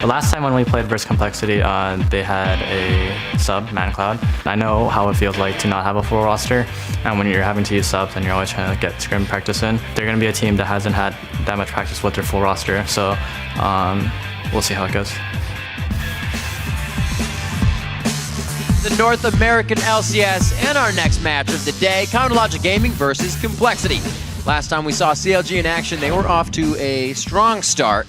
The last time when we played versus Complexity, they had a sub, ManCloud. I know how it feels like to not have a full roster, and when you're having to use subs and you're always trying to get scrim practice in, they're going to be a team that hasn't had that much practice with their full roster, so we'll see how it goes. The North American LCS and our next match of the day, Counterlogic Gaming versus Complexity. Last time we saw CLG in action, they were off to a strong start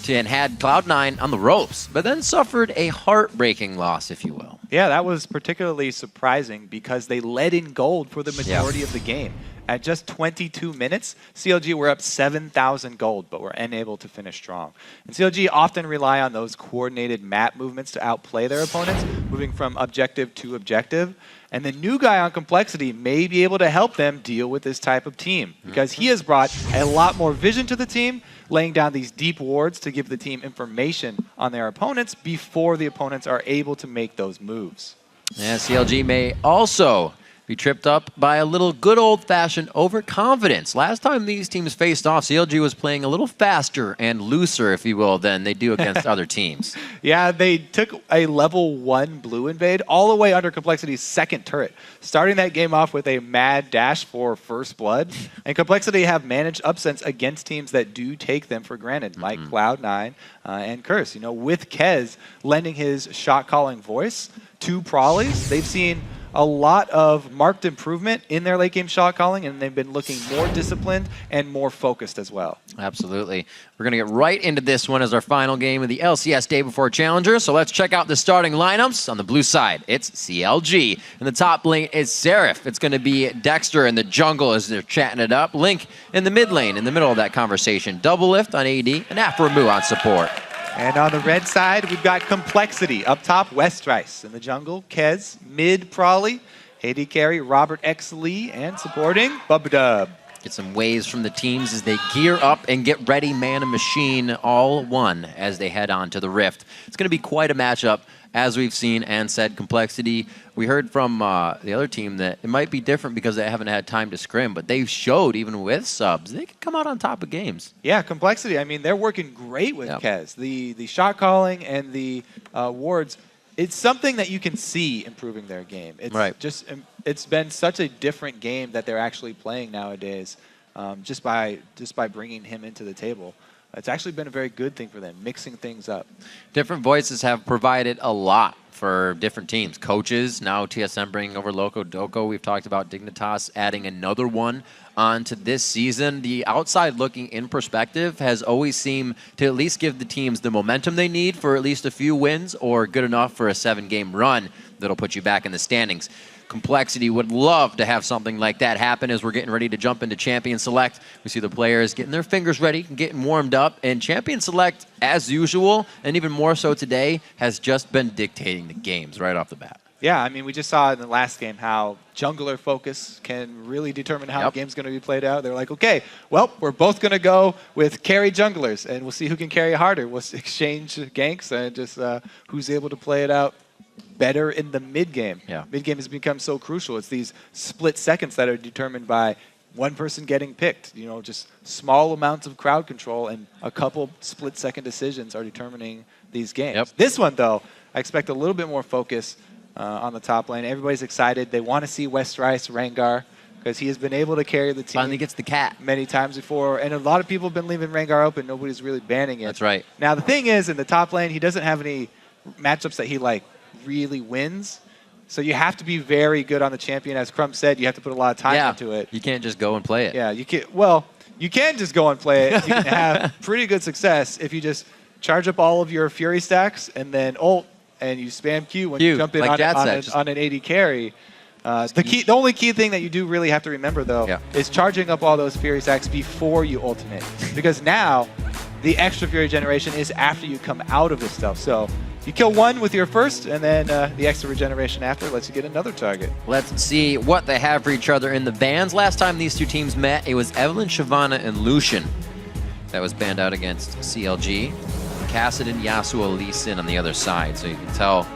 and had Cloud9 on the ropes, but then suffered a heartbreaking loss, if you will. Yeah, that was particularly surprising because they led in gold for the majority of the game. At just 22 minutes, CLG were up 7,000 gold, but were unable to finish strong. And CLG often rely on those coordinated map movements to outplay their opponents, moving from objective to objective. And the new guy on Complexity may be able to help them deal with this type of team, because he has brought a lot more vision to the team, laying down these deep wards to give the team information on their opponents before the opponents are able to make those moves. Yeah, CLG may also be tripped up by a little good old-fashioned overconfidence. Last time these teams faced off, CLG was playing a little faster and looser, if you will, than they do against other teams. Yeah, they took a level 1 blue invade all the way under Complexity's second turret, starting that game off with a mad dash for first blood. And Complexity have managed upsets against teams that do take them for granted, like Cloud9 and Curse. You know, with Kez lending his shot-calling voice to Prollies, they've seen a lot of marked improvement in their late game shot calling, and they've been looking more disciplined and more focused as well. Absolutely. We're going to get right into this one as our final game of the LCS Day Before Challenger. So let's check out the starting lineups. On the blue side, it's CLG. In the top lane is Seraph. It's going to be Dexter in the jungle as they're chatting it up. Link in the mid lane in the middle of that conversation. Double Lift on AD and Afromu on support. And on the red side, we've got Complexity. Up top, Westrice. In the jungle, Kez. Mid, Prolly. AD carry, Robert X. Lee. And supporting, Bubba. Get some waves from the teams as they gear up and get ready, man and machine, all one as they head on to the Rift. It's going to be quite a matchup, as we've seen and said. Complexity, we heard from the other team that it might be different because they haven't had time to scrim, but they've showed, even with subs, they can come out on top of games. Yeah, Complexity, I mean, they're working great with Kez. The shot calling and the wards, it's something that you can see improving their game. It's it's been such a different game that they're actually playing nowadays, just by bringing him into the table. It's actually been a very good thing for them, mixing things up. Different voices have provided a lot for different teams. Coaches, now TSM bringing over Loco Doco. We've talked about Dignitas adding another one onto this season. The outside looking in perspective has always seemed to at least give the teams the momentum they need for at least a few wins, or good enough for a 7-game run that'll put you back in the standings. Complexity would love to have something like that happen as we're getting ready to jump into Champion Select. We see the players getting their fingers ready, getting warmed up, and Champion Select, as usual, and even more so today, has just been dictating the games right off the bat. Yeah, I mean, we just saw in the last game how jungler focus can really determine how the game's going to be played out. They're like, okay, well, we're both going to go with carry junglers, and we'll see who can carry harder. We'll exchange ganks and just who's able to play it out better in the mid game. Mid game has become so crucial. It's these split seconds that are determined by one person getting picked. You know, just small amounts of crowd control and a couple split second decisions are determining these games. This one, though, I expect a little bit more focus on the top lane. Everybody's excited. They want to see Westrice Rengar, because he has been able to carry the team. Finally gets the cat many times before, and a lot of people have been leaving Rengar open. Nobody's really banning it. That's right. Now, the thing is, in the top lane, he doesn't have any matchups that he really wins. So you have to be very good on the champion. As Crumb said, you have to put a lot of time into it. You can't just go and play it. Yeah, you can. Well, you can just go and play it. You can have pretty good success if you just charge up all of your Fury stacks and then ult, and you spam Q when you jump in on an AD carry. The only key thing that you do really have to remember, though, is charging up all those Fury stacks before you ultimate. Because now, the extra Fury generation is after you come out of this stuff. So you kill one with your first, and then the extra regeneration after lets you get another target. Let's see what they have for each other in the bans. Last time these two teams met, it was Evelynn, Shyvana, and Lucian that was banned out against CLG. Kassadin, Yasuo, Lee Sin on the other side. So you can tell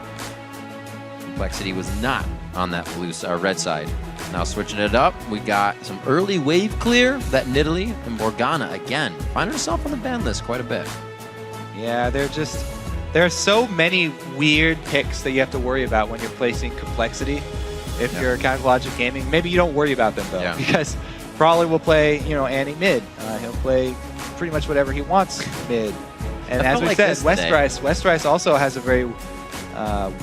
Complexity was not on that red side. Now switching it up, we got some early wave clear that Nidalee and Morgana again find herself on the ban list quite a bit. Yeah, they're There are so many weird picks that you have to worry about when you're placing complexity. If you're Counter Logic Gaming, maybe you don't worry about them though, because Brawler will play, Annie mid. He'll play pretty much whatever he wants mid. And as we said, Westrice also has a very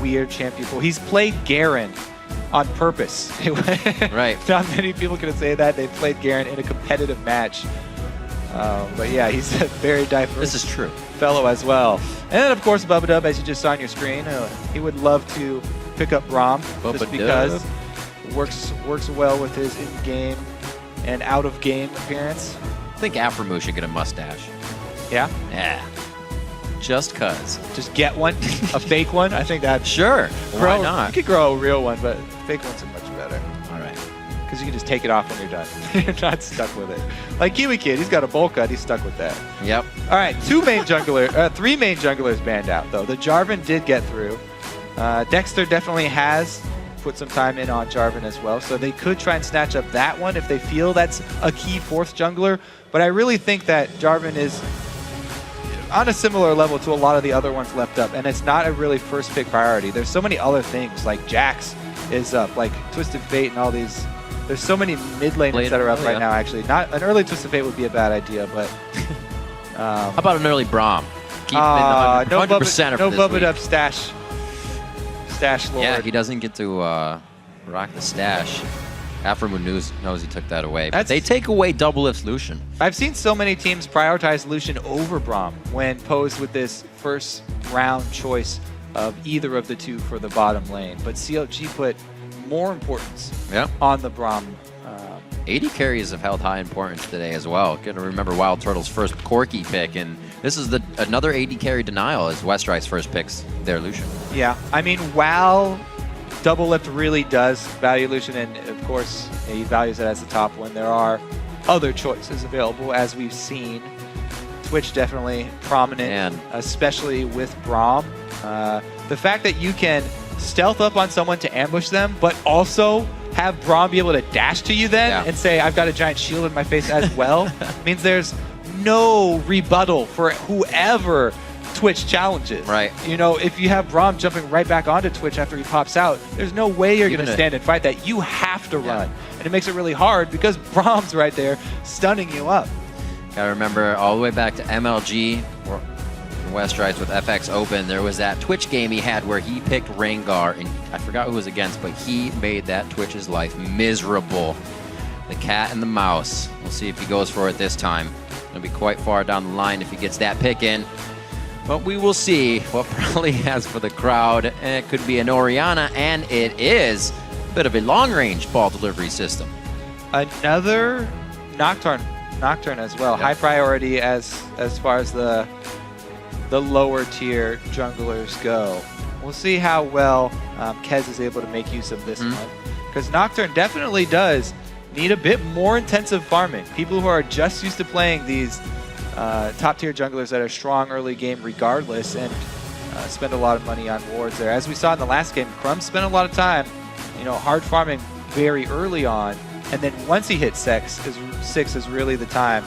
weird champion pool. He's played Garen on purpose. Right. Not many people can say that. They played Garen in a competitive match. But yeah, he's a very diverse This is true. fellow as well. And then, of course, Bubba, as you just saw on your screen, he would love to pick up Braum just because it works well with his in-game and out-of-game appearance. I think Aframu should get a mustache. Yeah? Yeah. Just cuz. Just get one, a fake one. I think that Sure. Why not? You could grow a real one, but fake ones are much better. All right. Because you can just take it off when you're done. You're not stuck with it. Like Kiwi Kid, he's got a bowl cut. He's stuck with that. Yep. All right, three main junglers banned out, though. The Jarvan did get through. Dexter definitely has put some time in on Jarvan as well, so they could try and snatch up that one if they feel that's a key fourth jungler. But I really think that Jarvan is on a similar level to a lot of the other ones left up, and it's not a really first pick priority. There's so many other things, like Jax is up, like Twisted Fate and all these. There's so many mid laners that are up right now, actually. Not an early Twisted Fate would be a bad idea, but... How about an early Braum? Keep him in 100% no for Bubba this Up stash lord. Yeah, he doesn't get to rock the stash. Aframu knows he took that away. But they take away double lift Lucian. I've seen so many teams prioritize Lucian over Braum when posed with this first round choice of either of the two for the bottom lane. But CLG put more importance on the Braum. AD carries have held high importance today as well. Gonna remember Wild Turtle's first Corki pick, and this is another AD carry denial as Westrice first picks their Lucian. Yeah, I mean, while Double Lift really does value Lucian, and of course he values it as the top one, there are other choices available, as we've seen. Twitch definitely prominent, especially with Braum. The fact that you can stealth up on someone to ambush them, but also have Braum be able to dash to you then and say, I've got a giant shield in my face as well, means there's no rebuttal for whoever Twitch challenges. Right. If you have Braum jumping right back onto Twitch after he pops out, there's no way you're going to stand and fight that. You have to run. And it makes it really hard because Braum's right there stunning you up. Gotta remember all the way back to MLG, or Westrice with FX Open, there was that Twitch game he had where he picked Rengar, and I forgot who it was against, but he made that Twitch's life miserable. The cat and the mouse. We'll see if he goes for it this time. It'll be quite far down the line if he gets that pick in. But we will see what Probably has for the crowd. It could be an Orianna, and it is a bit of a long-range ball delivery system. Another Nocturne as well. High priority as far as the lower tier junglers go. We'll see how well Kez is able to make use of this one, because Nocturne definitely does need a bit more intensive farming. People who are just used to playing these top tier junglers that are strong early game regardless, and spend a lot of money on wards there. As we saw in the last game, Crumb spent a lot of time, hard farming very early on, and then once he hit 6 is really the time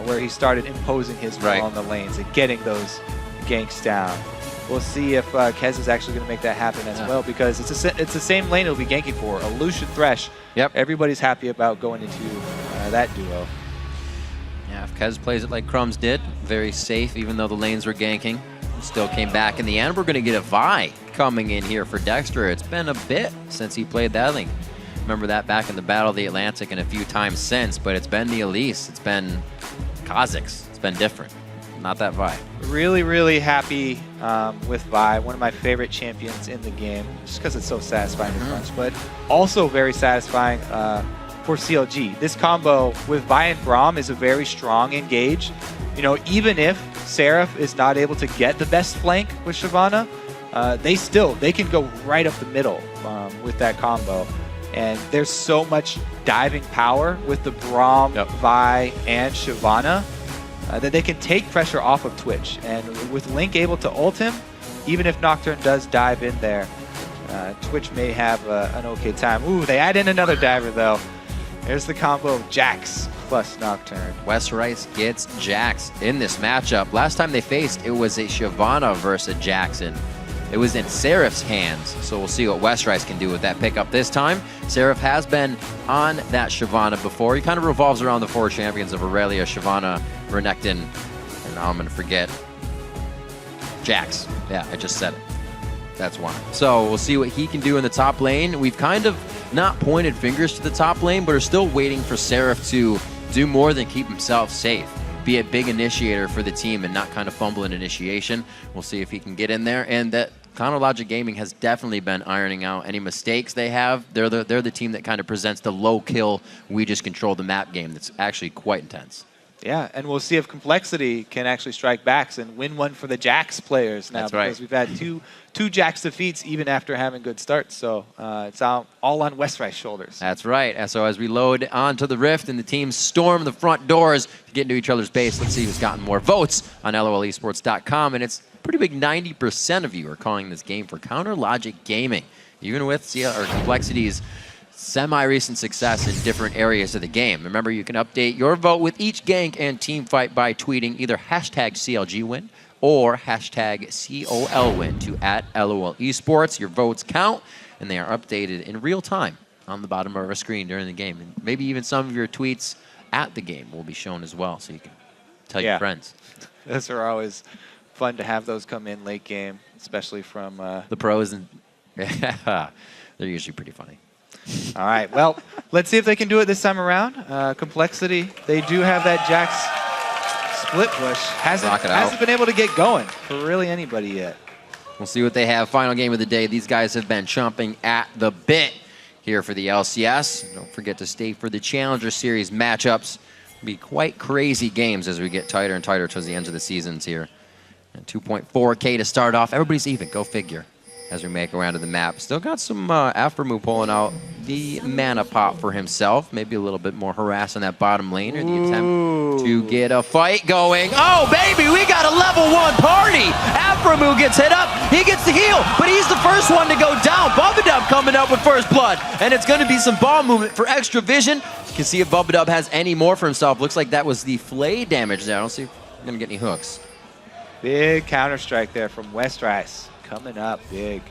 where he started imposing his will on the lanes and getting those ganks down. We'll see if Kez is actually going to make that happen as well, because it's the same lane he'll be ganking for, a Lucian Thresh. Everybody's happy about going into that duo. Yeah, if Kez plays it like Crumbs did, very safe, even though the lanes were ganking. Still came back in the end. We're going to get a Vi coming in here for Dexter. It's been a bit since he played that lane. Remember that back in the Battle of the Atlantic and a few times since, but it's been the Elise, it's been Kha'Zix, it's been different. Not that Vi. Really, really happy with Vi, one of my favorite champions in the game, just because it's so satisfying to crunch, but also very satisfying for CLG. This combo with Vi and Braum is a very strong engage. Even if Seraph is not able to get the best flank with Shyvana, they can go right up the middle with that combo. And there's so much diving power with the Braum, Vi, and Shyvana that they can take pressure off of Twitch. And with Link able to ult him, even if Nocturne does dive in there, Twitch may have an okay time. Ooh, they add in another diver though. There's the combo of Jax plus Nocturne. West Rice gets Jax in this matchup. Last time they faced, it was a Shyvana versus a Jackson. It was in Seraph's hands, so we'll see what West Rice can do with that pickup this time. Seraph has been on that Shyvana before. He kind of revolves around the 4 champions of Aurelia, Shyvana, Renekton, and now I'm going to forget Jax. Yeah, I just said it. That's one. So we'll see what he can do in the top lane. We've kind of not pointed fingers to the top lane, but are still waiting for Seraph to do more than keep himself safe. Be a big initiator for the team and not kind of fumble in initiation. We'll see if he can get in there. And that Chronologic Gaming has definitely been ironing out any mistakes they have. They're the team that kind of presents the low kill, we just control the map game that's actually quite intense. Yeah, and we'll see if Complexity can actually strike backs and win one for the Jax players now. That's right. Because we've had two Jax defeats even after having good starts. So it's all on West Rice shoulders. That's right. And so as we load onto the Rift and the teams storm the front doors to get into each other's base, let's see who's gotten more votes on LOLesports.com. And it's a pretty big 90% of you are calling this game for Counter Logic Gaming. Even with Complexity's semi-recent success in different areas of the game. Remember, you can update your vote with each gank and team fight by tweeting either hashtag CLG win or hashtag COL win to @LOL Esports. Your votes count, and they are updated in real time on the bottom of our screen during the game. And maybe even some of your tweets at the game will be shown as well, so you can tell your friends. Those are always fun to have those come in late game, especially from the pros, and they're usually pretty funny. All right, well, let's see if they can do it this time around. Complexity, they do have that Jax split push. Hasn't been able to get going for really anybody yet. We'll see what they have. Final game of the day. These guys have been chomping at the bit here for the LCS. Don't forget to stay for the Challenger Series matchups. It'll be quite crazy games as we get tighter and tighter towards the end of the seasons here. And 2.4K to start off. Everybody's even. Go figure. As we make our way onto the map. Still got some Aftermoo pulling out the mana pop for himself. Maybe a little bit more harass on that bottom lane or the attempt to get a fight going. Oh, baby, we got a level 1 party. Aftermoo gets hit up. He gets the heal, but he's the first one to go down. Bubba coming up with first blood. And it's going to be some ball movement for extra vision. You can see if Bubba has any more for himself. Looks like that was the flay damage there. I don't see if I'm going to get any hooks. Big counter-strike there from West Rice. Coming up big.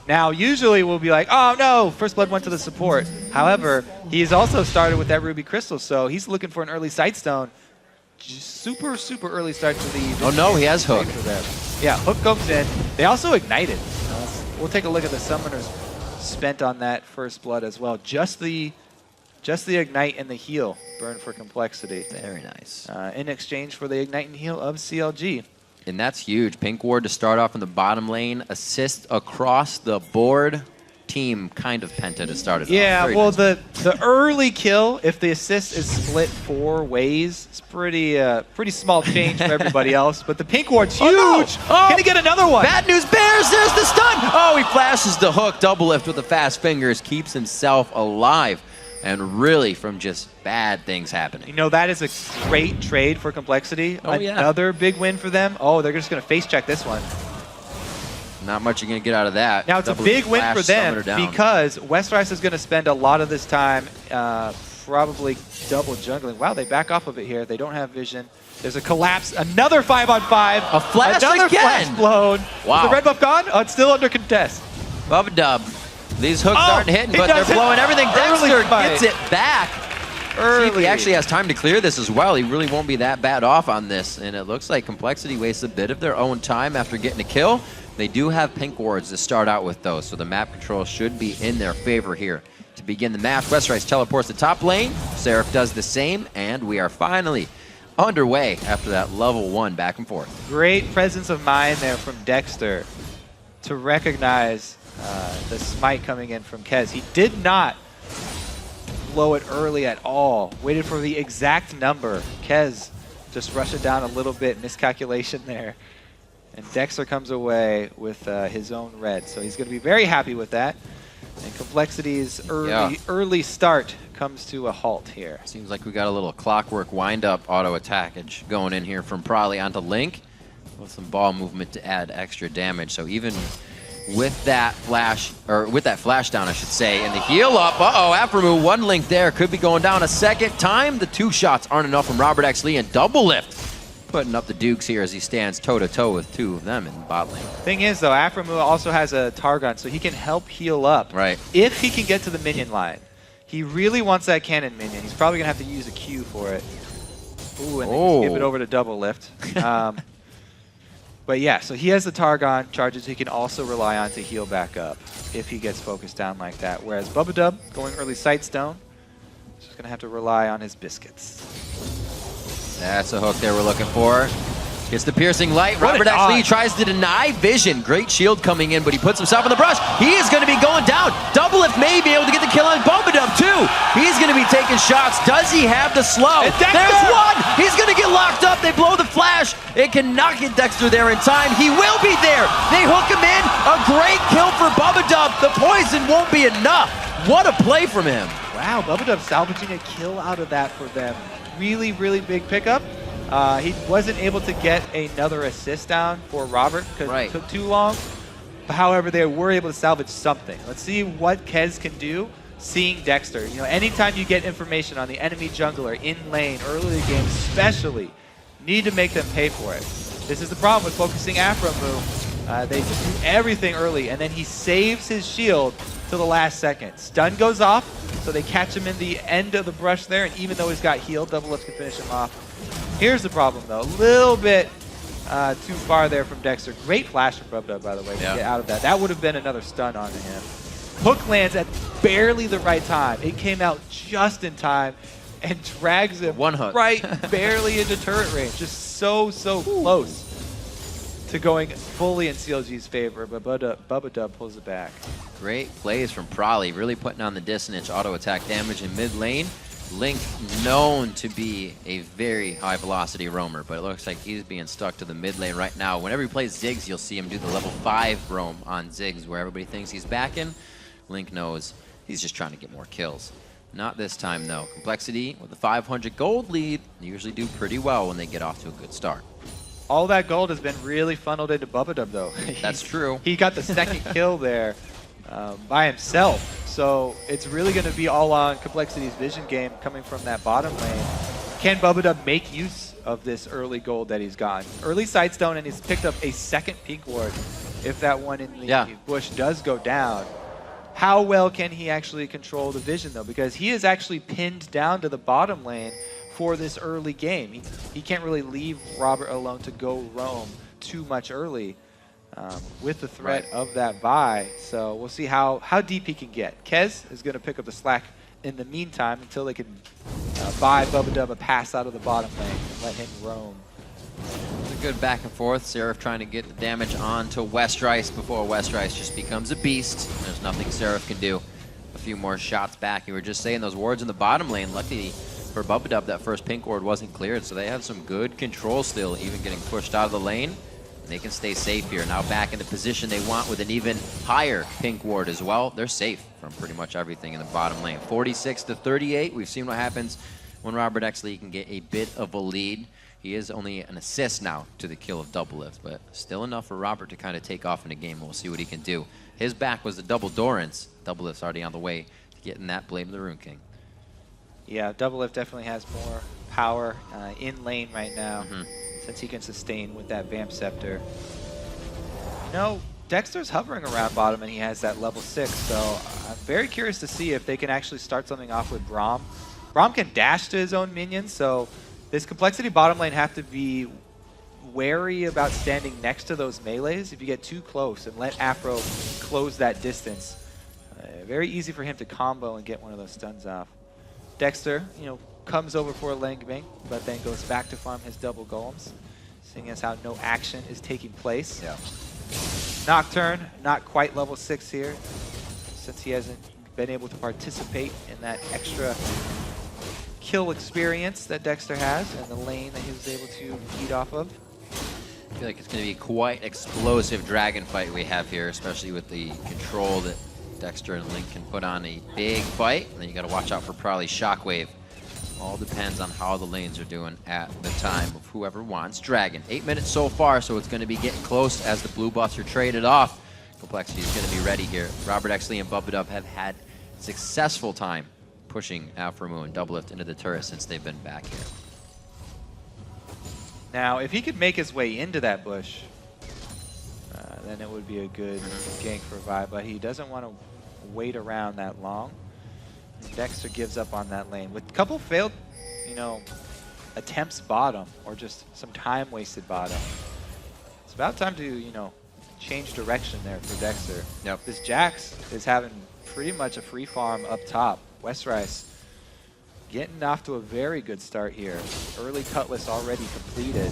Now, usually we'll be like, oh no, first blood went to the support. However, he's also started with that Ruby Crystal, so he's looking for an early Sightstone. Super, super early start to the... Oh no, he has Hook. Yeah, Hook comes in. They also ignited. We'll take a look at the Summoners spent on that first blood as well. Just the Ignite and the heal burn for Complexity. Very nice. In exchange for the Ignite and heal of CLG. And that's huge. Pink Ward to start off in the bottom lane. Assist across the board. Team kind of penta to start it off. Yeah, Very well, nice. the early kill, if the assist is split 4 ways, it's pretty small change for everybody else. But the Pink Ward's huge. Oh, no. Oh. Can he get another one? Bad news bears. There's the stun. Oh, he flashes the hook. Double lift with the fast fingers. Keeps himself alive. And really from just bad things happening. You know, that is a great trade for Complexity. Oh, yeah. Another big win for them. Oh, they're just going to face check this one. Not much you're going to get out of that. Now, it's a big win for them because West Rice is going to spend a lot of this time probably double jungling. Wow, they back off of it here. They don't have vision. There's a collapse. Another 5-on-5. A flash Another again. flash blown. Wow. Is the red buff gone? Oh, it's still under contest. Bubba. These hooks aren't hitting, but they're blowing everything. Dexter gets it back. See if he actually has time to clear this as well. He really won't be that bad off on this. And it looks like Complexity wastes a bit of their own time after getting a kill. They do have Pink Wards to start out with, though, so the map control should be in their favor here. To begin the match, West Rice teleports to top lane. Seraph does the same, and we are finally underway after that level 1 back and forth. Great presence of mind there from Dexter to recognize the smite coming in from Kez. He did not blow it early at all. Waited for the exact number. Kez just rushed it down a little bit. Miscalculation there. And Dexter comes away with his own red. So he's going to be very happy with that. And Complexity's early start comes to a halt here. Seems like we got a little clockwork wind-up auto attackage going in here from Prolly onto Link with some ball movement to add extra damage. So even with that flash, or with that flash down, I should say, and the heal up. Uh-oh, Aframu, one link there, could be going down a second time. The 2 shots aren't enough from Robert X. Lee, and double lift putting up the Dukes here as he stands toe-to-toe with 2 of them in bot lane. Thing is, though, Aframu also has a Targon, so he can help heal up. Right. If he can get to the minion line. He really wants that cannon minion. He's probably going to have to use a Q for it. Ooh, and then skip it over to double lift. But yeah, so he has the Targon charges he can also rely on to heal back up if he gets focused down like that. Whereas Bubba going early Sightstone, he's just going to have to rely on his biscuits. That's a hook there we're looking for. Gets the piercing light. Robert X. Lee tries to deny vision. Great shield coming in, but he puts himself in the brush. He is going to be going down. Double Lift may be able to get the kill on Bubba too. He's going to be taking shots. Does he have the slow? There's one. He's going to get locked up. They blow the flash. It cannot get Dexter there in time. He will be there. They hook him in. A great kill for Bubba. The poison won't be enough. What a play from him. Wow, Bubba salvaging a kill out of that for them. Really, really big pickup. He wasn't able to get another assist down for Robert because it took too long. However, they were able to salvage something. Let's see what Kez can do seeing Dexter. You know, anytime you get information on the enemy jungler in lane, early in the game especially, need to make them pay for it. This is the problem with focusing Aframu. They just do everything early, and then he saves his shield to the last second. Stun goes off, so they catch him in the end of the brush there, and even though he's got healed, double lift can finish him off. Here's the problem, though. A little bit too far there from Dexter. Great flash from Bubba, by the way, to get out of that. That would have been another stun onto him. Hook lands at barely the right time. It came out just in time and drags him right barely into turret range. Just so close to going fully in CLG's favor, but Bubba pulls it back. Great plays from Prolly, really putting on the dissonance auto attack damage in mid lane. Link known to be a very high velocity roamer, but it looks like he's being stuck to the mid lane right now. Whenever he plays Ziggs, you'll see him do the level 5 roam on Ziggs, where everybody thinks he's backing. Link knows he's just trying to get more kills. Not this time, though. Complexity with the 500 gold lead usually do pretty well when they get off to a good start. All that gold has been really funneled into Bubba, though. That's true. He got the second kill there by himself. So it's really going to be all on Complexity's vision game coming from that bottom lane. Can Bubba make use of this early gold that he's gotten? Early Sightstone, and he's picked up a second pink ward if that one in the bush does go down. How well can he actually control the vision, though? Because he is actually pinned down to the bottom lane for this early game. He can't really leave Robert alone to go roam too much early. With the threat of that buy. So we'll see how deep he can get. Kez is going to pick up the slack in the meantime until they can buy Bubba a pass out of the bottom lane and let him roam. It's a good back and forth. Seraph trying to get the damage onto Westrice before Westrice just becomes a beast. There's nothing Seraph can do. A few more shots back. You were just saying those wards in the bottom lane. Luckily for Bubba, that first pink ward wasn't cleared, so they have some good control still, even getting pushed out of the lane. They can stay safe here. Now back in the position they want with an even higher pink ward as well. They're safe from pretty much everything in the bottom lane. 46-38. We've seen what happens when Robert X. Lee can get a bit of a lead. He is only an assist now to the kill of Double Lift, but still enough for Robert to kind of take off in the game. We'll see what he can do. His back was the double Dorans. Double Lift's already on the way to getting that Blame the Rune King. Yeah, Double Lift definitely has more power in lane right now. Since he can sustain with that Vamp Scepter. You know, Dexter's hovering around bottom and he has that level 6, so I'm very curious to see if they can actually start something off with Braum. Braum can dash to his own minions, so this Complexity bottom lane have to be wary about standing next to those melees. If you get too close and let Afro close that distance, very easy for him to combo and get one of those stuns off. Dexter, you know, comes over for a lane bang, but then goes back to farm his double golems, seeing as how no action is taking place. Nocturne, not quite level 6 here, since he hasn't been able to participate in that extra kill experience that Dexter has and the lane that he was able to feed off of. I feel like it's going to be quite explosive dragon fight we have here, especially with the control that Dexter and Link can put on a big fight. And then you got to watch out for probably Shockwave. All depends on how the lanes are doing at the time of whoever wants Dragon. 8 minutes so far, so it's going to be getting close as the blue buffs are traded off. Complexity is going to be ready here. Robert Exley and Bubba have had successful time pushing Alpha and Doublelift into the turret since they've been back here. Now, if he could make his way into that bush, then it would be a good gank for Vi, but he doesn't want to wait around that long. And Dexter gives up on that lane. With a couple failed, attempts bottom, or just some time wasted bottom. It's about time to, change direction there for Dexter. Yep. This Jax is having pretty much a free farm up top. Westrice getting off to a very good start here. Early Cutlass already completed.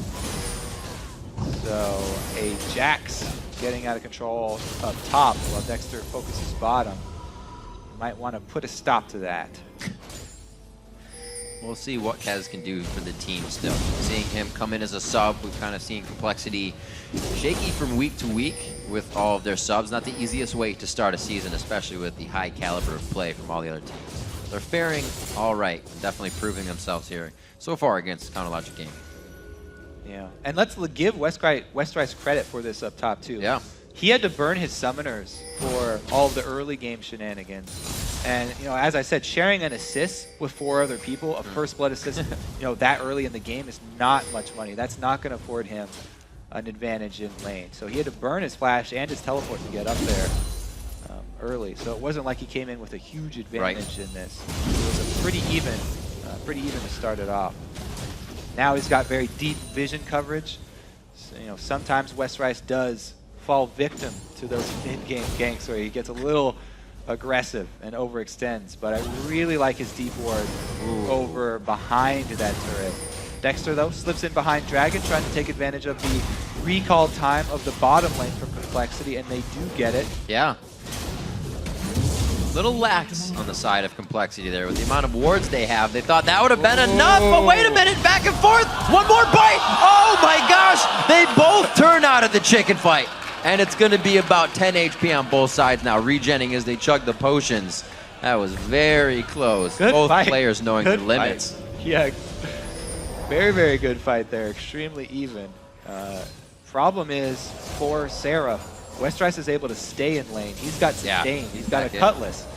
So a Jax getting out of control up top while Dexter focuses bottom. You might want to put a stop to that. We'll see what Kez can do for the team still. Seeing him come in as a sub, we've kind of seen Complexity shaky from week to week with all of their subs. Not the easiest way to start a season, especially with the high caliber of play from all the other teams. They're faring all right, definitely proving themselves here so far against Counterlogic Gaming. Yeah, and let's give Westrice credit for this up top too. Yeah. He had to burn his summoners for all of the early game shenanigans. And, as I said, sharing an assist with 4 other people, a first blood assist, that early in the game is not much money. That's not going to afford him an advantage in lane. So he had to burn his flash and his teleport to get up there early. So it wasn't like he came in with a huge advantage in this. It was a pretty even to start it off. Now he's got very deep vision coverage. So, sometimes Westrice does fall victim to those mid-game ganks where he gets a little aggressive and overextends, but I really like his deep ward over behind that turret. Dexter, though, slips in behind Dragon, trying to take advantage of the recall time of the bottom lane from Complexity, and they do get it. Yeah. Little lax on the side of Complexity there. With the amount of wards they have, they thought that would have been enough, but wait a minute, back and forth, one more bite! Oh my gosh, they both turn out of the chicken fight. And it's going to be about 10 HP on both sides now, regenning as they chug the potions. That was very close. Good both fight. Players knowing Good their limits. Fight. Yeah, very, very good fight there. Extremely even. Problem is, for Seraph, Westrice is able to stay in lane. He's got sustain. He's got a Cutlass.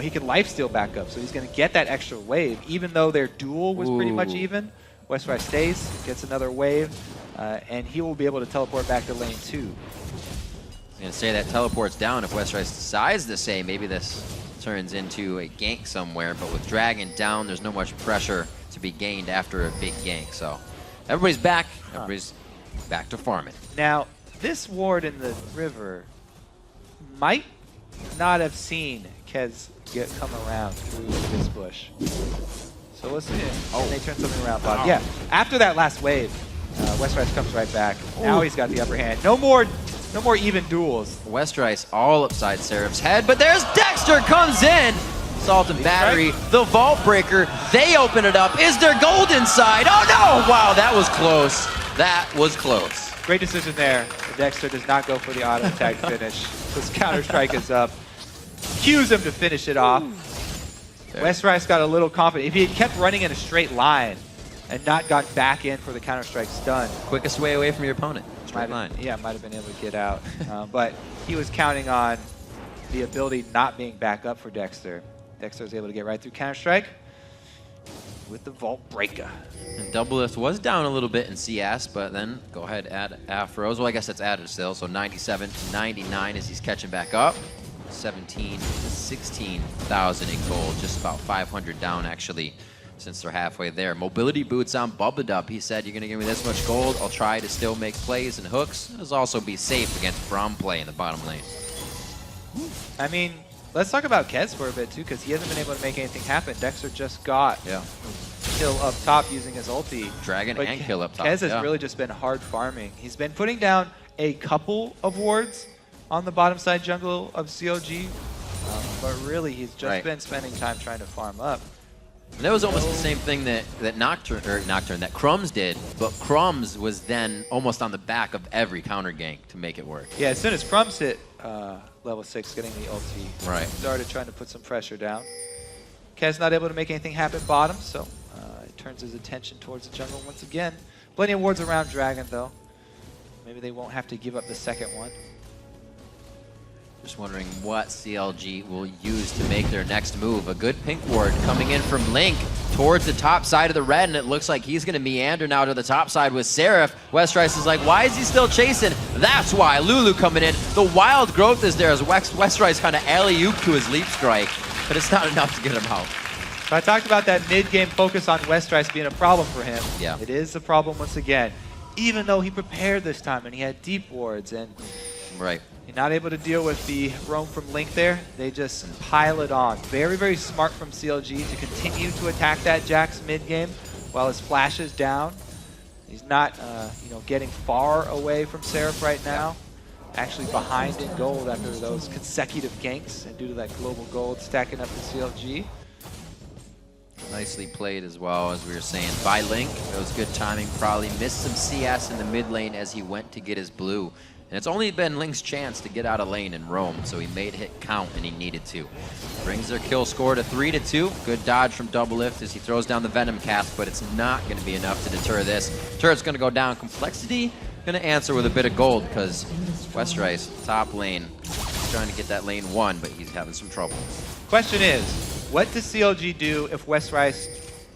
He can lifesteal back up, so he's going to get that extra wave. Even though their duel was pretty much even, Westrice stays, gets another wave, and he will be able to teleport back to lane 2. I was going to say that teleports down if Westrice decides to say maybe this turns into a gank somewhere, but with Dragon down, there's no much pressure to be gained after a big gank. So everybody's back. Everybody's back to farming. Now, this ward in the river might not have seen Kez come around through this bush. So let's see. And they turn something around bottom. Yeah, after that last wave, Westrice comes right back. Now he's got the upper hand. No more even duels. Westrice all upside Seraph's head, but there's Dexter comes in. Salt and Battery, the Vault Breaker, they open it up. Is there gold inside? Oh no! Wow, that was close. That was close. Great decision there. Dexter does not go for the auto tag finish. His Counter-Strike is up. Cues him to finish it off. Westrice got a little confident. If he had kept running in a straight line and not got back in for the Counter-Strike stun, Quickest way away from your opponent. Straight line. Yeah, might have been able to get out. But he was counting on the ability not being back up for Dexter. Dexter was able to get right through Counter-Strike with the Vault Breaker. And Doublelift was down a little bit in CS, but then go ahead, add Afros. Well, I guess that's added still, so 97 to 99 as he's catching back up. 17 to 16,000 in gold, just about 500 down actually since they're halfway there. Mobility boots on Bubba. He said, you're going to give me this much gold, I'll try to still make plays and hooks. It'll also be safe against Braum play in the bottom lane. I mean, let's talk about Kez for a bit too, because he hasn't been able to make anything happen. Dexter just got kill up top using his ulti. Dragon and kill up top. Kez has really just been hard farming. He's been putting down a couple of wards on the bottom side jungle of CLG, but really he's just been spending time trying to farm up. And that was almost the same thing that that Crumbs did, but Crumbs was then almost on the back of every counter gank to make it work. Yeah, as soon as Crumbs hit level 6, getting the ulti, started trying to put some pressure down. Kez not able to make anything happen bottom, so it turns his attention towards the jungle once again. Plenty of wards around Dragon though. Maybe they won't have to give up the second one. Just wondering what CLG will use to make their next move. A good pink ward coming in from Link towards the top side of the red, and it looks like he's going to meander now to the top side with Seraph. Westrice is like, why is he still chasing? That's why. Lulu coming in. The wild growth is there as Westrice kind of alley-oop to his leap strike, but it's not enough to get him out. So I talked about that mid-game focus on Westrice being a problem for him. Yeah. It is a problem once again, even though he prepared this time and he had deep wards and Right. you're not able to deal with the roam from Link there. They just pile it on. Very, very smart from CLG to continue to attack that Jax mid-game while his flash is down. He's not getting far away from Seraph right now. Actually behind in gold after those consecutive ganks and due to that global gold stacking up to CLG. Nicely played as well, as we were saying, by Link. It was good timing. Probably missed some CS in the mid lane as he went to get his blue. And it's only been Link's chance to get out of lane and roam, so he made it count, and he needed to. Brings their kill score to 3-2. Good dodge from Doublelift as he throws down the Venom cast, but it's not going to be enough to deter this. Turret's going to go down. Complexity going to answer with a bit of gold, because Westrice, top lane, he's trying to get that lane 1, but he's having some trouble. Question is, what does CLG do if Westrice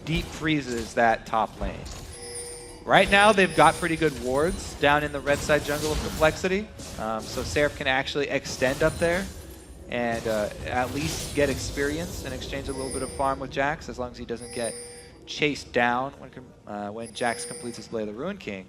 deep freezes that top lane? Right now, they've got pretty good wards down in the red side jungle of Complexity, so Seraph can actually extend up there and at least get experience and exchange a little bit of farm with Jax, as long as he doesn't get chased down when Jax completes his Blade of the Ruin King.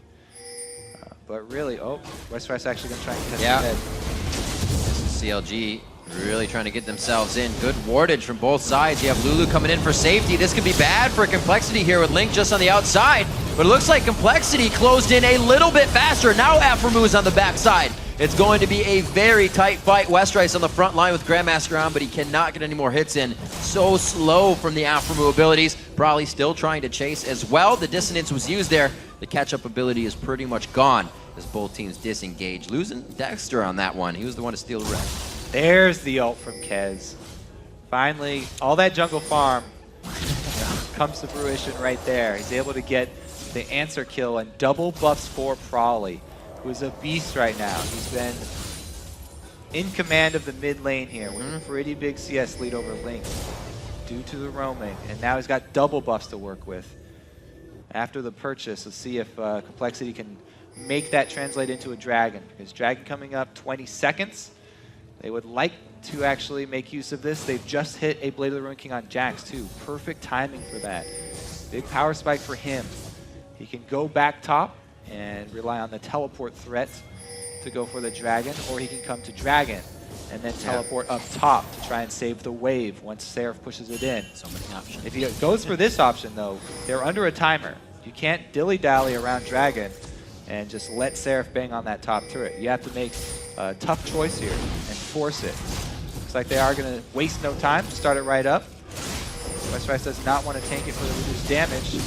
But really, Westrice actually going to try and catch him dead. This is CLG really trying to get themselves in. Good wardage from both sides. You have Lulu coming in for safety. This could be bad for Complexity here with Link just on the outside. But it looks like Complexity closed in a little bit faster. Now Aphromoo is on the backside. It's going to be a very tight fight. Westrice on the front line with Grandmaster on, but he cannot get any more hits in. So slow from the Aphromoo abilities. Probably still trying to chase as well. The dissonance was used there. The catch-up ability is pretty much gone as both teams disengage. Losing Dexter on that one. He was the one to steal the red. There's the ult from Kez. Finally, all that jungle farm comes to fruition right there. He's able to get the answer kill and double buffs for Prawley, who's a beast right now. He's been in command of the mid lane here with a pretty big CS lead over Link due to the roaming, and now he's got double buffs to work with. After the purchase, let's see if Complexity can make that translate into a Dragon, because Dragon coming up 20 seconds. They would like to actually make use of this. They've just hit a Blade of the Ruin King on Jax too. Perfect timing for that. Big power spike for him. He can go back top and rely on the teleport threat to go for the Dragon, or he can come to Dragon and then teleport up top to try and save the wave once Seraph pushes it in. So many options. If he goes for this option though, they're under a timer. You can't dilly-dally around Dragon and just let Seraph bang on that top turret. You have to make a tough choice here and force it. Looks like they are going to waste no time, start it right up. Westrice does not want to tank it for the reduced damage.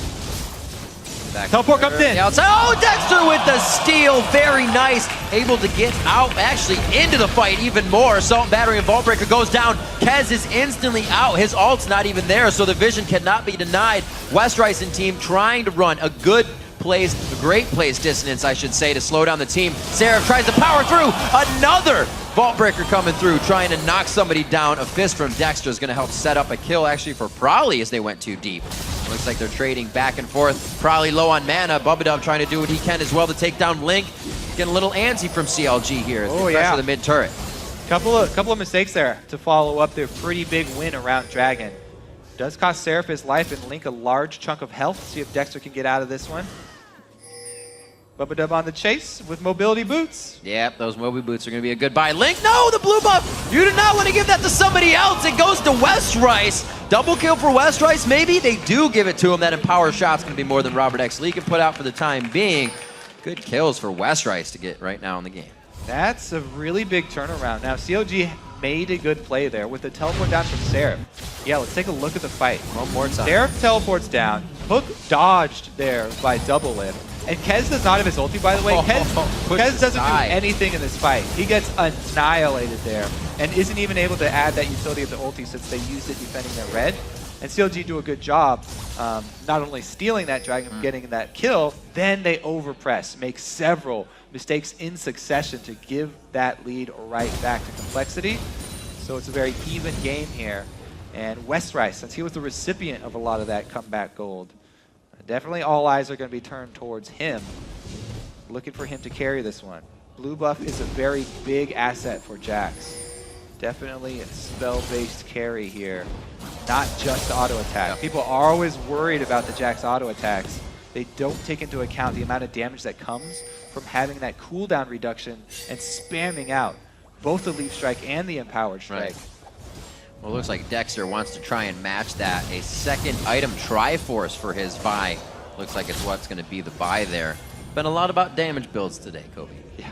Teleport comes in. Oh, Dexter with the steal. Very nice. Able to get out, actually into the fight even more. Assault Battery and Vault Breaker goes down. Kez is instantly out. His ult's not even there, so the vision cannot be denied. Westrice and team trying to run a good plays, a great plays dissonance, I should say, to slow down the team. Seraph tries to power through. Another Vault Breaker coming through, trying to knock somebody down. A fist from Dexter is going to help set up a kill, actually, for Prawley as they went too deep. Looks like they're trading back and forth. Prawley low on mana. Bubba trying to do what he can as well to take down Link. Getting a little antsy from CLG here as they press for the mid turret. Couple of mistakes there to follow up their pretty big win around Dragon. Does cost Seraph his life and Link a large chunk of health. See if Dexter can get out of this one. Bubba on the chase with mobility boots. Yep, those mobility boots are going to be a good buy. Link, no, the blue buff. You did not want to give that to somebody else. It goes to Westrice. Double kill for Westrice. Maybe they do give it to him. That Empower shot's going to be more than Robert X. Lee can put out for the time being. Good kills for Westrice to get right now in the game. That's a really big turnaround. Now, CLG made a good play there with the teleport down from Seraph. Yeah, let's take a look at the fight. One more time. Seraph teleports down. Hook dodged there by Doublelift. And Kez does not have his ulti, by the way. Kez doesn't do anything in this fight. He gets annihilated there and isn't even able to add that utility of the ulti since they used it defending their red. And CLG do a good job not only stealing that Dragon, getting that kill, then they overpress, make several mistakes in succession to give that lead right back to Complexity. So it's a very even game here. And Westrice, since he was the recipient of a lot of that comeback gold, definitely all eyes are going to be turned towards him, looking for him to carry this one. Blue buff is a very big asset for Jax. Definitely a spell-based carry here, not just auto attack. Yep. People are always worried about the Jax auto attacks. They don't take into account the amount of damage that comes from having that cooldown reduction and spamming out both the Leaf Strike and the Empowered Strike. Right. Well, it looks like Dexter wants to try and match that. A second item Triforce for his buy. Looks like it's what's going to be the buy there. Been a lot about damage builds today, Kobe. Yeah.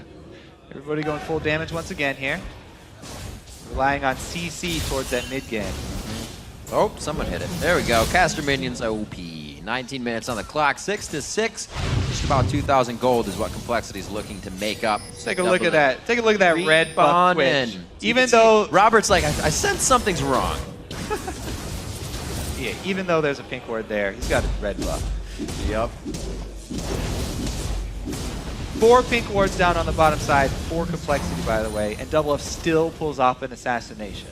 Everybody going full damage once again here. Relying on CC towards that mid game. Oh, someone hit it. There we go. Caster minions OP. 19 minutes on the clock. 6-6. Just about 2,000 gold is what Complexity's looking to make up. Take a look at that. Take a look at that red buff twitch. Even though Robert's like, I sense something's wrong. yeah, even though there's a pink ward there, he's got a red buff. Yep. 4 pink wards down on the bottom side for Complexity, by the way, and Double F still pulls off an assassination.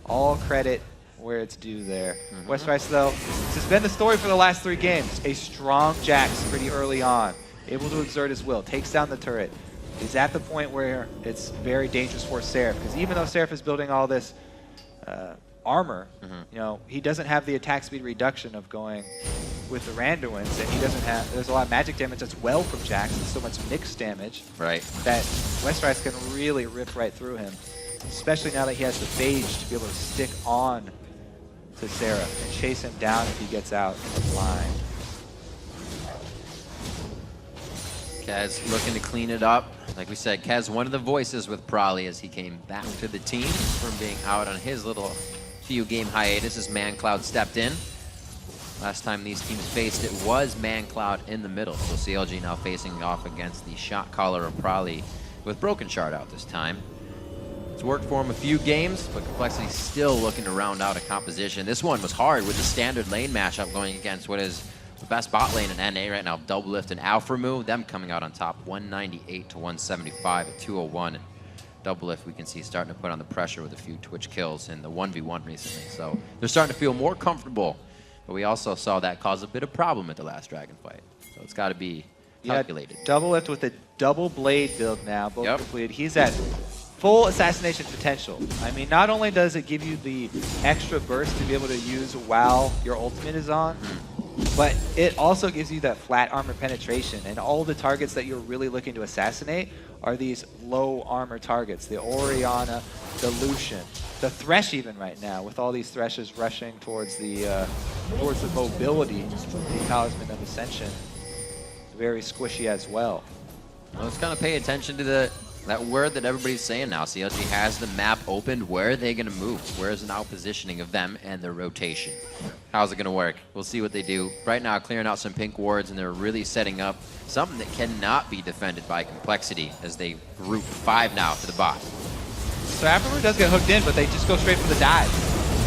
All credit where it's due there. Westrice, though, this has been the story for the last 3 games. A strong Jax pretty early on, able to exert his will, takes down the turret. He's at the point where it's very dangerous for Seraph, because even though Seraph is building all this armor, you know, he doesn't have the attack speed reduction of going with the Randuins, and he doesn't have, there's a lot of magic damage as well from Jax, and so much mixed damage Right. that Westrice can really rip right through him, especially now that he has the Phage to be able to stick on to Seraph and chase him down if he gets out in the blind. Kaz looking to clean it up. Like we said, Kaz one of the voices with Prolly as he came back to the team from being out on his little few game hiatus as ManCloud stepped in. Last time these teams faced, it was ManCloud in the middle. So CLG now facing off against the shot caller of Prolly with Broken Shard out this time. It's worked for him a few games, but Complexity still looking to round out a composition. This one was hard with the standard lane matchup going against what is the best bot lane in NA right now, Doublelift and Alphamu. Them coming out on top, 198 to 175 at 201. And Doublelift, we can see starting to put on the pressure with a few Twitch kills in the 1v1 recently. So they're starting to feel more comfortable. But we also saw that cause a bit of problem at the last Dragon fight. So it's got to be calculated. Doublelift with a double blade build now, both completed. He's at full assassination potential. I mean, not only does it give you the extra burst to be able to use while your ultimate is on, but it also gives you that flat armor penetration, and all the targets that you're really looking to assassinate are these low armor targets. The Orianna, the Lucian, the Thresh even right now, with all these Threshes rushing towards the mobility, the Talisman of Ascension. Very squishy as well. Well, let's kind of pay attention to that word that everybody's saying now. CLG has the map opened. Where are they going to move? Where is the now positioning of them and their rotation? How's it going to work? We'll see what they do. Right now, clearing out some pink wards, and they're really setting up something that cannot be defended by Complexity as they group 5 now to the bot. So Afterward does get hooked in, but they just go straight for the dive.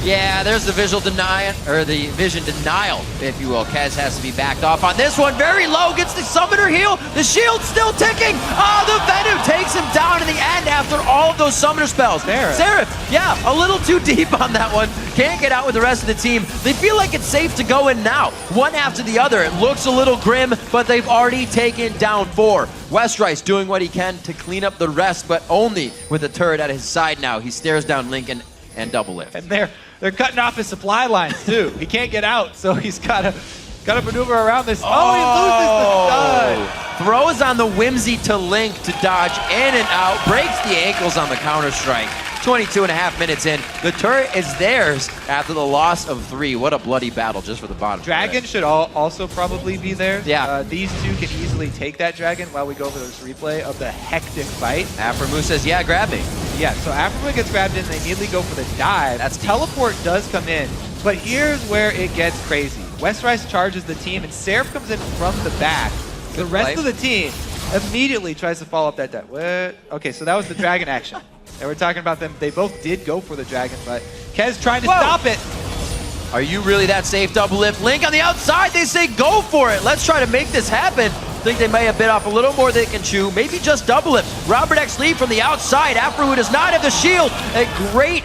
Yeah, there's the visual denial, or the vision denial, if you will. Kez has to be backed off on this one. Very low, gets the summoner heal. The shield's still ticking. Oh, the Venu takes him down in the end after all of those summoner spells. Seraph, yeah, a little too deep on that one. Can't get out with the rest of the team. They feel like it's safe to go in now. One after the other. It looks a little grim, but they've already taken down 4. Westrice doing what he can to clean up the rest, but only with the turret at his side now. He stares down Lincoln and Doublelift. And they're cutting off his supply lines too. He can't get out, so he's got to maneuver around this. Oh, he loses the stun. Throws on the Whimsy to Link to dodge in and out. Breaks the ankles on the counter-strike. 22.5 minutes in. The turret is theirs after the loss of 3. What a bloody battle just for the bottom. Dragon should also probably be there. Yeah. These two can easily take that dragon while we go over this replay of the hectic fight. Aframu says, yeah, grab me. Yeah, so Aframu gets grabbed in, they immediately go for the dive. That's teleport does come in, but here's where it gets crazy. Westrice charges the team, and Seraph comes in from the back. The rest of the team immediately tries to follow up that dive. What? Okay, so that was the dragon action. And we're talking about them. They both did go for the dragon, but Kez trying to stop it. Are you really that safe, Doublelift? Link on the outside, they say go for it. Let's try to make this happen. Think they may have bit off a little more than they can chew. Maybe just double it. Robert X Lee from the outside. Afro, who does not have the shield. A great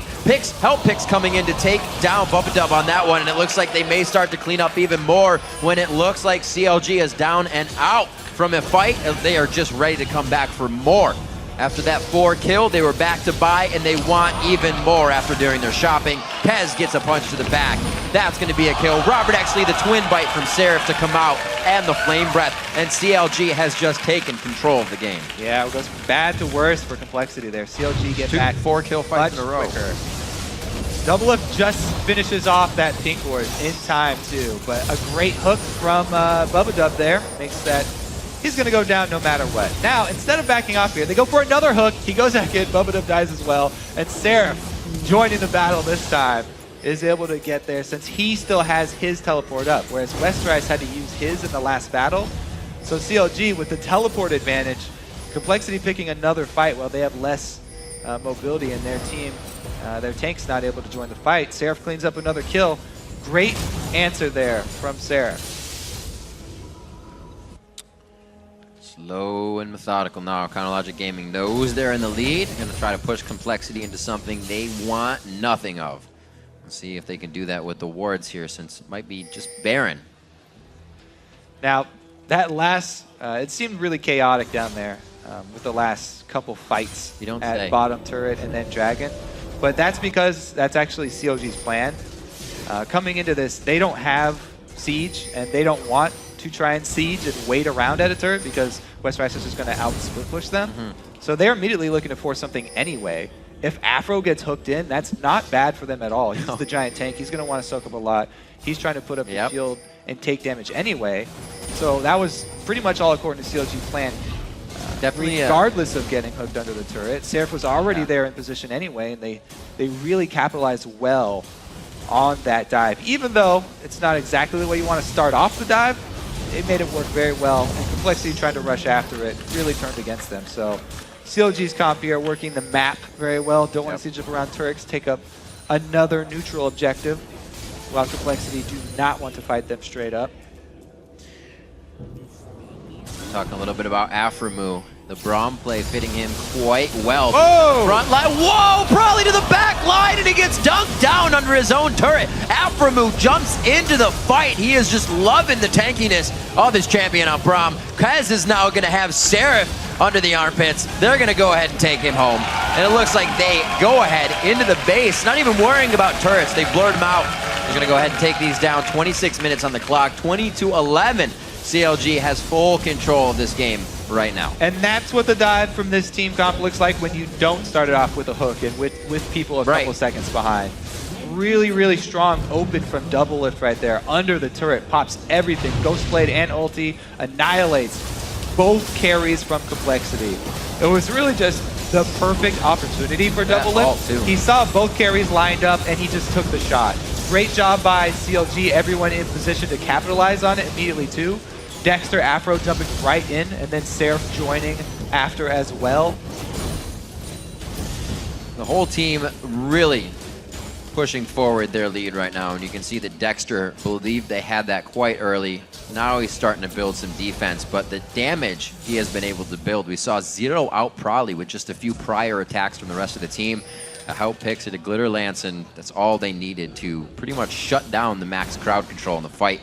help picks coming in to take down Bubba Dub on that one. And it looks like they may start to clean up even more when it looks like CLG is down and out from a fight. They are just ready to come back for more. After that 4 kill, they were back to buy, and they want even more after doing their shopping. Kez gets a punch to the back. That's going to be a kill. Robert actually the twin bite from Seraph to come out, and the flame breath. And CLG has just taken control of the game. Yeah, it goes from bad to worse for Complexity there. CLG get back 4 kill fights in a row. Quicker. Double Up just finishes off that pink ward in time too, but a great hook from Bubba Dub there makes that. He's going to go down no matter what. Now, instead of backing off here, they go for another hook. He goes back in. Bubba Dub dies as well. And Seraph, joining the battle this time, is able to get there since he still has his teleport up, whereas Westerice had to use his in the last battle. So CLG, with the teleport advantage, Complexity picking another fight while they have less mobility in their team. Their tank's not able to join the fight. Seraph cleans up another kill. Great answer there from Seraph. Slow and methodical now. Chronologic Gaming knows they're in the lead. They're going to try to push Complexity into something they want nothing of. Let's see if they can do that with the wards here, since it might be just barren. Now, that last, it seemed really chaotic down there with the last couple fights at bottom turret and then dragon. But that's because that's actually CLG's plan. Coming into this, they don't have siege, and they don't want to try and siege and wait around at a turret because Westerice is just going to out-split push them. So they're immediately looking to force something anyway. If Afro gets hooked in, that's not bad for them at all. He's the giant tank. He's going to want to soak up a lot. He's trying to put up the shield and take damage anyway. So that was pretty much all according to CLG's plan. Definitely, regardless of getting hooked under the turret. Seraph was already there in position anyway, and they really capitalized well on that dive. Even though it's not exactly the way you want to start off the dive, it made it work very well, and Complexity trying to rush after it really turned against them. So CLG's comp here working the map very well. Don't want to siege up around turrets, take up another neutral objective, while Complexity do not want to fight them straight up. Talking a little bit about Aframu. The Braum play fitting him quite well. Whoa! Front line, whoa! Probably to the back line, and he gets dunked down under his own turret. Aframu jumps into the fight. He is just loving the tankiness of his champion on Braum. Kez is now going to have Seraph under the armpits. They're going to go ahead and take him home. And it looks like they go ahead into the base, not even worrying about turrets. They blurred them out. They're going to go ahead and take these down. 26 minutes on the clock, 20-11. CLG has full control of this game right now. And that's what the dive from this team comp looks like when you don't start it off with a hook and with people a couple seconds behind. Really, really strong open from Double Lift right there. Under the turret, pops everything. Ghostblade and ulti annihilates both carries from Complexity. It was really just the perfect opportunity for Double Lift. He saw both carries lined up, and he just took the shot. Great job by CLG, everyone in position to capitalize on it immediately too. Dexter, Afro jumping right in, and then Seraph joining after as well. The whole team really pushing forward their lead right now, and you can see that Dexter believed they had that quite early. Now he's starting to build some defense, but the damage he has been able to build. We saw Zero out Probably with just a few prior attacks from the rest of the team. A help picks at a Glitter Lance, and that's all they needed to pretty much shut down the max crowd control in the fight.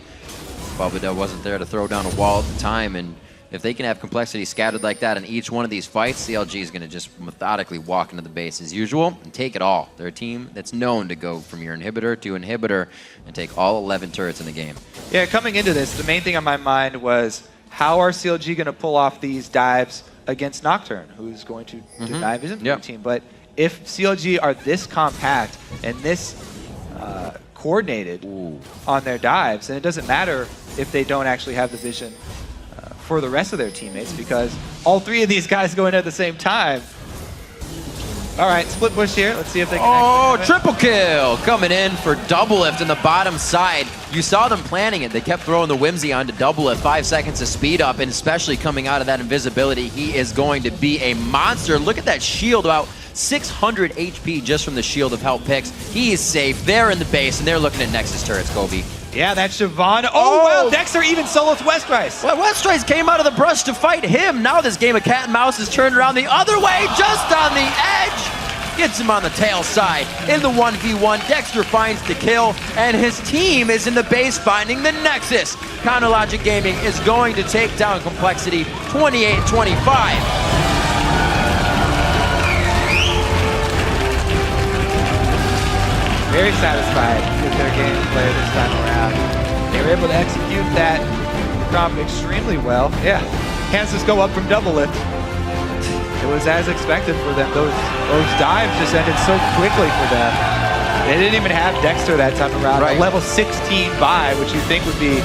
Bubba Dub wasn't there to throw down a wall at the time, and if they can have Complexity scattered like that in each one of these fights, CLG is going to just methodically walk into the base as usual and take it all. They're a team that's known to go from your inhibitor to inhibitor and take all 11 turrets in the game. Yeah, coming into this, the main thing on my mind was how are CLG going to pull off these dives against Nocturne, who's going to deny vision from the team. But if CLG are this compact and this coordinated on their dives, and it doesn't matter if they don't actually have the vision for the rest of their teammates, because all three of these guys go in at the same time. All right, split push here. Let's see if they can. Oh, triple kill coming in for Double Lift in the bottom side. You saw them planning it. They kept throwing the Whimsy onto Double Lift. 5 seconds of speed up, and especially coming out of that invisibility, he is going to be a monster. Look at that shield, about 600 HP just from the shield of help picks. He is safe. They're in the base, and they're looking at Nexus turrets, Kobe. Yeah, that's Shyvana. Oh, well, Dexter even solos Westrice. Well, Westrice came out of the brush to fight him. Now this game of cat and mouse is turned around the other way, just on the edge. Gets him on the tail side. In the 1v1, Dexter finds the kill, and his team is in the base finding the Nexus. Counterlogic Gaming is going to take down Complexity 28-25. Very satisfied with their gameplay this time around. They were able to execute that prompt extremely well. Yeah, hands just go up from double lift. It was as expected for them. Those dives just ended so quickly for them. They didn't even have Dexter that time around. Right. A level 16 buy, which you think would be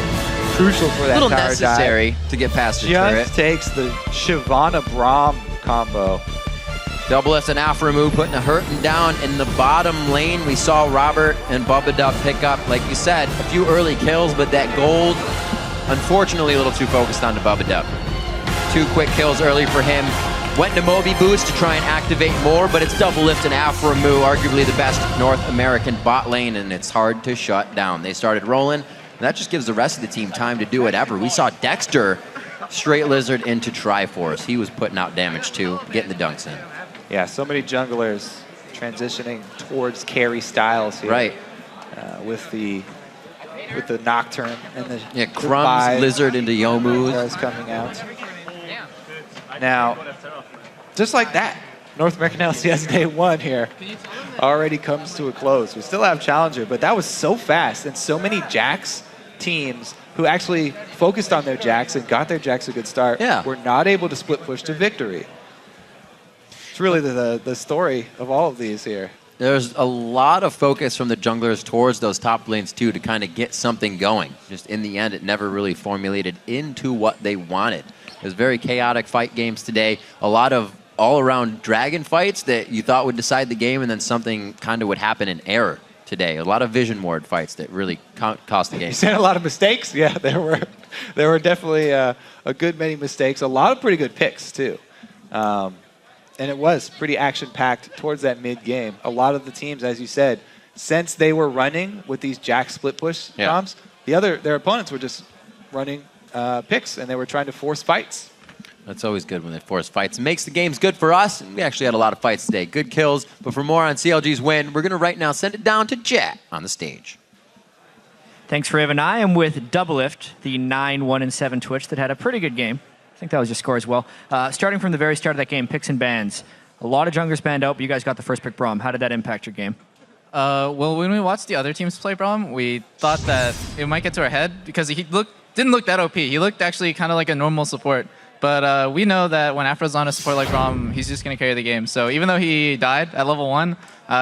crucial for that A little tower necessary dive. to get past the turret. Just takes the Shyvana Braum combo. Double S and Aframu putting a hurting down in the bottom lane. We saw Robert and Bubba Dub pick up, like you said, a few early kills, but that gold, unfortunately, a little too focused on the Bubba Dub. 2 quick kills early for him. Went to Moby Boost to try and activate more, but it's Double Lift and Aframu, arguably the best North American bot lane, and it's hard to shut down. They started rolling, and that just gives the rest of the team time to do whatever. We saw Dexter straight lizard into Triforce. He was putting out damage too, getting the dunks in. Yeah, so many junglers transitioning towards carry styles here. Right. With the Nocturne and the Crumbs, Lizard into Yomu. Is coming out. Now, just like that, North American LCS Day 1 here already comes to a close. We still have Challenger, but that was so fast, and so many Jax teams who actually focused on their Jax and got their Jax a good start were not able to split push to victory. It's really the story of all of these here. There's a lot of focus from the junglers towards those top lanes too to kind of get something going. Just in the end, it never really formulated into what they wanted. It was very chaotic fight games today. A lot of all-around dragon fights that you thought would decide the game, and then something kind of would happen in error today. A lot of vision ward fights that really cost the game. You said a lot of mistakes? Yeah, there were definitely a good many mistakes. A lot of pretty good picks too. And it was pretty action-packed towards that mid-game. A lot of the teams, as you said, since they were running with these Jack split push comms, their opponents were just running picks, and they were trying to force fights. That's always good when they force fights. It makes the games good for us, and we actually had a lot of fights today. Good kills, but for more on CLG's win, we're going to right now send it down to Jet on the stage. Thanks for Evan. I am with Double Lift, the 9-1-7 Twitch that had a pretty good game. I think that was your score as well. Starting from the very start of that game, picks and bans. A lot of junglers banned out, but you guys got the first pick Braum. How did that impact your game? Well, when we watched the other teams play Braum, we thought that it might get to our head because he didn't look that OP. He looked actually kind of like a normal support. But we know that when Afro's on a support like Braum, he's just going to carry the game. So even though he died at level 1,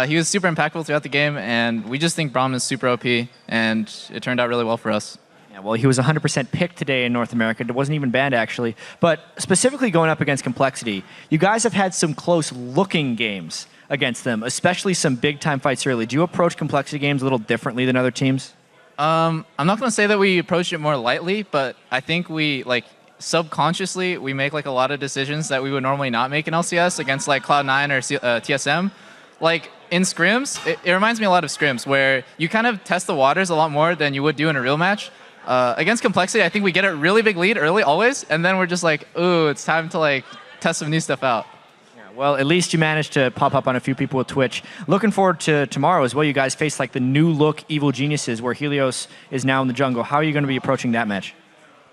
he was super impactful throughout the game, and we just think Braum is super OP, and it turned out really well for us. Yeah, well, he was 100% picked today in North America. It wasn't even banned, actually. But specifically going up against Complexity, you guys have had some close-looking games against them, especially some big-time fights early. Do you approach Complexity games a little differently than other teams? I'm not going to say that we approach it more lightly, but I think we, subconsciously, we make, a lot of decisions that we would normally not make in LCS against, Cloud9 or TSM. In scrims, it reminds me a lot of scrims, where you kind of test the waters a lot more than you would do in a real match. Against Complexity, I think we get a really big lead early, always, and then we're just ooh, it's time to test some new stuff out. Yeah, well, at least you managed to pop up on a few people with Twitch. Looking forward to tomorrow as well. You guys face the new look Evil Geniuses, where Helios is now in the jungle. How are you going to be approaching that match?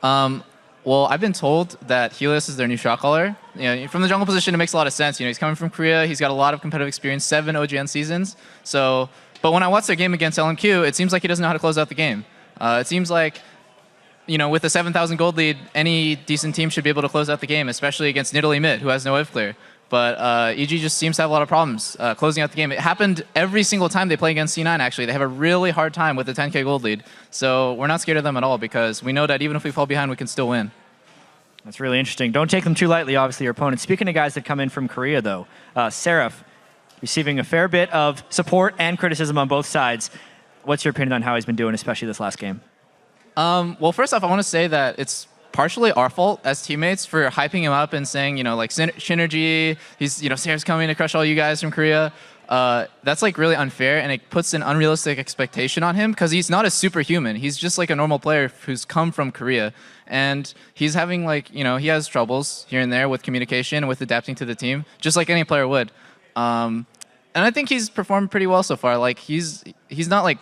Well, I've been told that Helios is their new shot caller. From the jungle position, it makes a lot of sense. He's coming from Korea. He's got a lot of competitive experience, 7 OGN seasons. But when I watch their game against LMQ, it seems like he doesn't know how to close out the game. It seems like, with a 7,000 gold lead, any decent team should be able to close out the game, especially against Nidalee Mid, who has no wave clear. But EG just seems to have a lot of problems closing out the game. It happened every single time they play against C9, actually. They have a really hard time with a 10K gold lead. So we're not scared of them at all because we know that even if we fall behind, we can still win. That's really interesting. Don't take them too lightly, obviously, your opponents. Speaking of guys that come in from Korea, though, Seraph, receiving a fair bit of support and criticism on both sides. What's your opinion on how he's been doing, especially this last game? Well, first off, I want to say that it's partially our fault as teammates for hyping him up and saying, synergy, he's, Seraph's coming to crush all you guys from Korea. that's like really unfair, and it puts an unrealistic expectation on him because he's not a superhuman. He's just like a normal player who's come from Korea, and he's having like, he has troubles here and there with communication and with adapting to the team, just like any player would. And I think he's performed pretty well so far. Like he's not like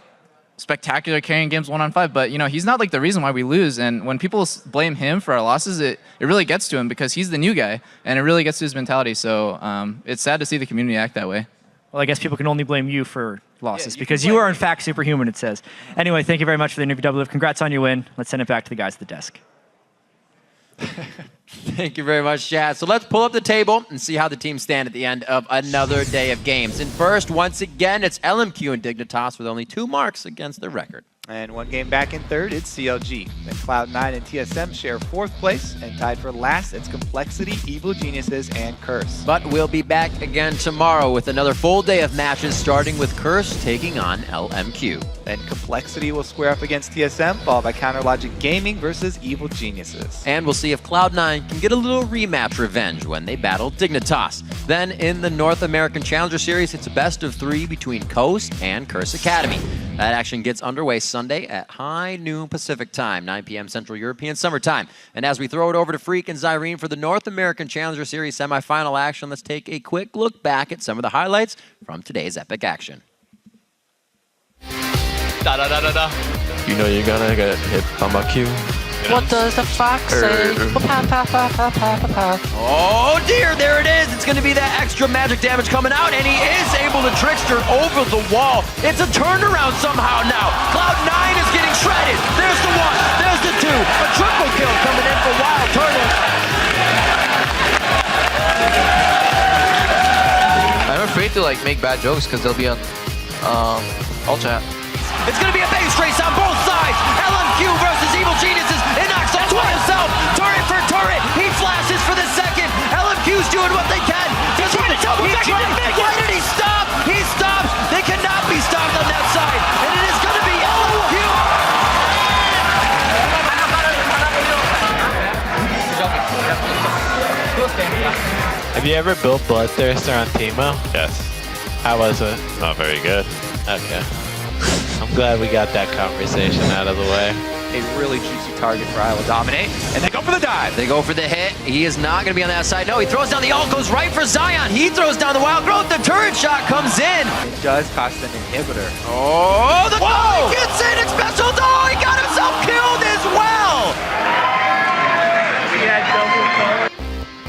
spectacular carrying games 1-on-5, but he's not like the reason why we lose. And when people blame him for our losses, it really gets to him because he's the new guy, and it really gets to his mentality. So it's sad to see the community act that way. Well, I guess people can only blame you for losses because you are, in fact, superhuman, it says. Anyway, thank you very much for the interview, WF. Congrats on your win. Let's send it back to the guys at the desk. Thank you very much, Chad. So let's pull up the table and see how the teams stand at the end of another day of games. And first, once again, it's LMQ and Dignitas with only 2 marks against their record. And 1 game back in third, it's CLG. Then Cloud9 and TSM share 4th place, and tied for last, it's Complexity, Evil Geniuses, and Curse. But we'll be back again tomorrow with another full day of matches, starting with Curse taking on LMQ. Then Complexity will square up against TSM, followed by Counterlogic Gaming versus Evil Geniuses. And we'll see if Cloud9 can get a little rematch revenge when they battle Dignitas. Then in the North American Challenger Series, it's a best of 3 between Coast and Curse Academy. That action gets underway Sunday at high noon Pacific time, 9 p.m. Central European Summer Time. And as we throw it over to Freak and Zyrene for the North American Challenger Series semifinal action, let's take a quick look back at some of the highlights from today's epic action. You know you're gonna get hit by my Q. What does the fox say? Oh dear, there it is. It's going to be that extra magic damage coming out, and he is able to trickster over the wall. It's a turnaround somehow now. Cloud9 is getting shredded. There's the 1, there's the 2. A triple kill coming in for Wild Turtle. I'm afraid to like make bad jokes because they'll be on all chat. It's going to be a base race on both sides. LMQ versus Evil Geniuses. It knocks off by himself. Turret for turret. He flashes for the second. LMQ's doing what they can. Does he double back? Why did he stop? He stops. They cannot be stopped on that side. And it is going to be LMQ. Have you ever built Bloodthirster on Teemo? Yes. How was it? Not very good. Okay. I'm glad we got that conversation out of the way. A really juicy target for Iowa Dominate, and they go for the dive. They go for the hit. He is not going to be on that side. No, he throws down the ult, goes right for Zion. He throws down the Wild Growth. The turret shot comes in. It does cost an inhibitor. Oh, the Whoa! He gets in. It's special. Oh, he got himself killed as well.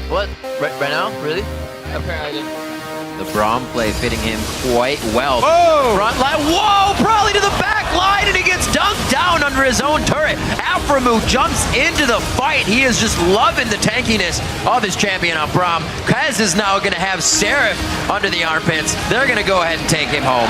What? Right now? Really? Apparently I didn't. The Braum play fitting him quite well. Whoa! Front line. Whoa! Probably to the back line, and he gets dunked down under his own turret. Aframu jumps into the fight. He is just loving the tankiness of his champion on Braum. Kaz is now going to have Seraph under the armpits. They're going to go ahead and take him home.